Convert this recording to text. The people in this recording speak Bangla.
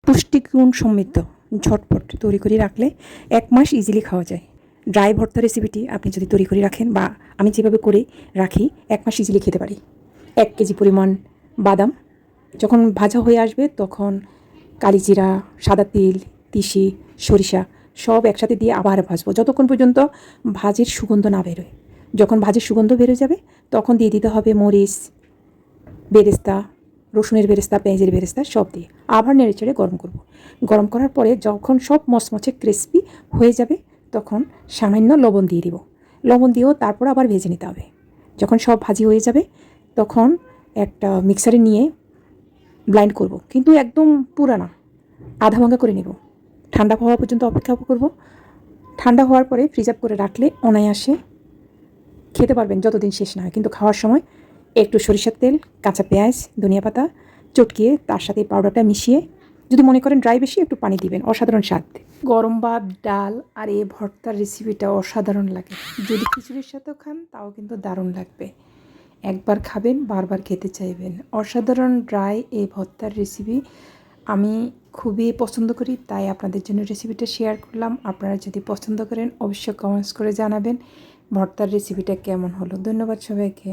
পুষ্টিগুণ সমৃদ্ধ, ঝটপট তৈরি করে রাখলে 1 মাস ইজিলি খাওয়া যায়। ড্রাই ভর্তা রেসিপিটি আপনি যদি তৈরি করে রাখেন বা আমি যেভাবে করে রাখি 1 মাস ইজিলি খেতে পারি। 1 কেজি পরিমাণ বাদাম যখন ভাজা হয়ে আসবে তখন কালিজিরা, সাদা তিল, তিসি, সরিষা সব একসাথে দিয়ে আবার ভাজবো যতক্ষণ পর্যন্ত ভাজির সুগন্ধ না বেরোয়। যখন ভাজির সুগন্ধ বেরোয় যাবে তখন দিয়ে দিতে হবে মরিচ, বেরেস্তা, রসুনের বেরেস্তা, পেঁয়াজের বেরেস্তা সব দিয়ে আবার নেড়েচেড়ে গরম করব। গরম করার পরে যখন সব মচমচে ক্রিস্পি হয়ে যাবে তখন সামান্য লবণ দিয়ে দিব। লবণ দিয়েও তারপর আবার ভেজে নিতে হবে। যখন সব ভাজি হয়ে যাবে তখন একটা মিক্সারে নিয়ে ব্লাইন্ড করব, কিন্তু একদম পুরা না, আধা ভাঙা করে নেব। ঠান্ডা হওয়া পর্যন্ত অপেক্ষা করব। ঠান্ডা হওয়ার পরে ফ্রিজ আপ করে রাখলে অনায়াসে খেতে পারবেন যতদিন শেষ না হয়। কিন্তু খাওয়ার সময় একটু সরিষার তেল, কাঁচা পেঁয়াজ, ধনিয়া পাতা চটকিয়ে তার সাথে পাউডারটা মিশিয়ে, যদি মনে করেন ড্রাই বেশি একটু পানি দিবেন, অসাধারণ স্বাদ। গরম ভাত, ডাল আর এই ভর্তার রেসিপিটা অসাধারণ লাগে। যদি খিচুড়ির সাথেও খান তাও কিন্তু দারুণ লাগবে। একবার খাবেন বারবার খেতে চাইবেন। অসাধারণ ড্রাই এই ভর্তার রেসিপি আমি খুবই পছন্দ করি, তাই আপনাদের জন্য রেসিপিটা শেয়ার করলাম। আপনারা যদি পছন্দ করেন অবশ্যই কমেন্টস করে জানাবেন ভর্তার রেসিপিটা কেমন হলো। ধন্যবাদ সবাইকে।